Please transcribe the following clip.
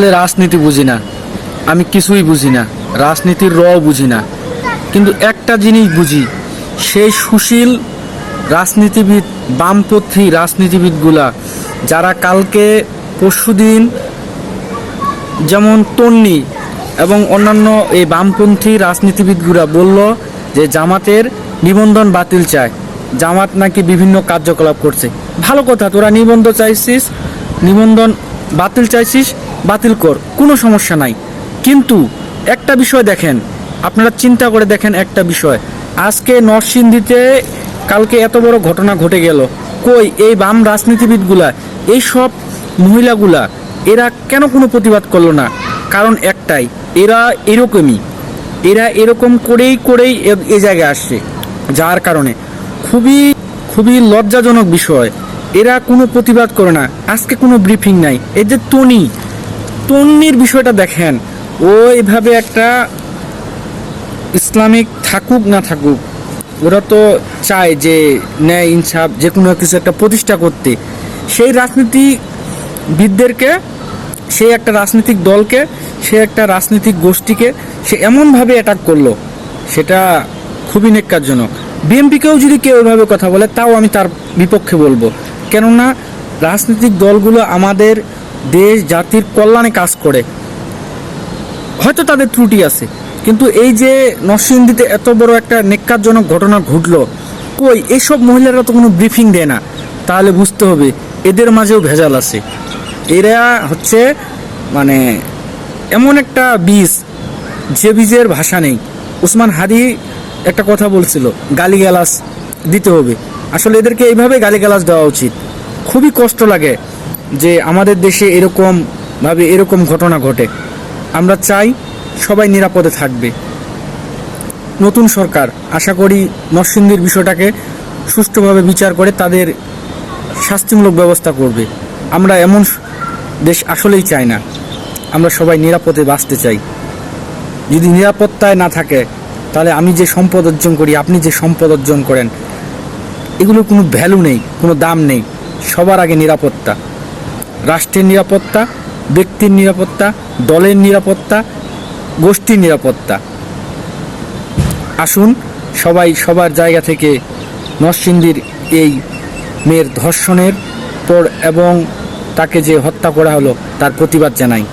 আসলে রাজনীতি বুঝি না, আমি কিছুই বুঝি না, রাজনীতির বুঝি না, কিন্তু একটা জিনিস বুঝি, সেই সুশীল রাজনীতিবিদ, বামপন্থী রাজনীতিবিদগুলা যারা কালকে পরশুদিন যেমন তন্নি এবং অন্যান্য এই বামপন্থী রাজনীতিবিদগুলা বলল যে জামাতের নিবন্ধন বাতিল চায়, জামাত নাকি বিভিন্ন কার্যকলাপ করছে। ভালো কথা, তোরা নিবন্ধন চাইছিস, নিবন্ধন বাতিল চাইছিস, বাতিল কর, কোনো সমস্যা নাই। কিন্তু একটা বিষয় দেখেন, আপনারা চিন্তা করে দেখেন একটা বিষয়, আজকে নরসিংদীতে কালকে এত বড় ঘটনা ঘটে গেল, কই এই বাম রাজনীতিবিদগুলা, এই সব মহিলাগুলা, এরা কেন কোনো প্রতিবাদ করলো না? কারণ একটাই, এরা এরকমই, এরা এরকম করেই করেই এ জায়গায় আসছে, যার কারণে খুবই খুবই লজ্জাজনক বিষয়, এরা কোনো প্রতিবাদ করে না। আজকে কোনো ব্রিফিং নাই। এই যে তন্নির বিষয়টা দেখেন, ও এইভাবে একটা ইসলামিক থাকুক না থাকুক, ওরা তো চায় যে ন্যায় ইনসাফ যে কোনো কিছু একটা প্রতিষ্ঠা করতে। সেই রাজনীতিবিদদেরকে, সেই একটা রাজনৈতিক দলকে, সে একটা রাজনৈতিক গোষ্ঠীকে সে এমনভাবে অ্যাটাক করলো, সেটা খুবই নেক্কারজনক। বিএনপিকেও যদি কেউ এভাবে কথা বলে, তাও আমি তার বিপক্ষে বলবো, কেননা রাজনৈতিক দলগুলো আমাদের দেশ জাতির কল্যাণে কাজ করে, হয়তো তাদের ত্রুটি আছে, কিন্তু এই যে নরসিংদীতে এত বড় একটা নেক্কারজনক ঘটনা ঘটলো, কই এইসব মহিলারা তো কোনো ব্রিফিং দেয় না। তাহলে বুঝতে হবে এদের মাঝেও ভেজাল আছে। এরা হচ্ছে মানে এমন একটা বীজ, যে বীজের ভাষা নেই। উসমান হাদি একটা কথা বলছিল, গালিগালাজ দিতে হবে। আসলে এদেরকে এইভাবে গালিগালাজ দেওয়া উচিত। খুবই কষ্ট লাগে যে আমাদের দেশে এরকমভাবে এরকম ঘটনা ঘটে। আমরা চাই সবাই নিরাপদে থাকবে। নতুন সরকার আশা করি নরসিংদীর বিষয়টাকে সুষ্ঠুভাবে বিচার করে তাদের শাস্তিমূলক ব্যবস্থা করবে। আমরা এমন দেশ আসলেই চাই না, আমরা সবাই নিরাপদে বাঁচতে চাই। যদি নিরাপত্তায় না থাকে, তাহলে আমি যে সম্পদ অর্জন করি, আপনি যে সম্পদ অর্জন করেন, এগুলোর কোনো ভ্যালু নেই, কোনো দাম নেই। সবার আগে নিরাপত্তা, রাষ্ট্রের নিরাপত্তা, ব্যক্তির নিরাপত্তা, দলের নিরাপত্তা, গোষ্ঠীর নিরাপত্তা। আসুন সবাই সবার জায়গা থেকে নরসিংদীর এই মেয়ের ধর্ষণের পর এবং তাকে যে হত্যা করা হলো তার প্রতিবাদ জানাই।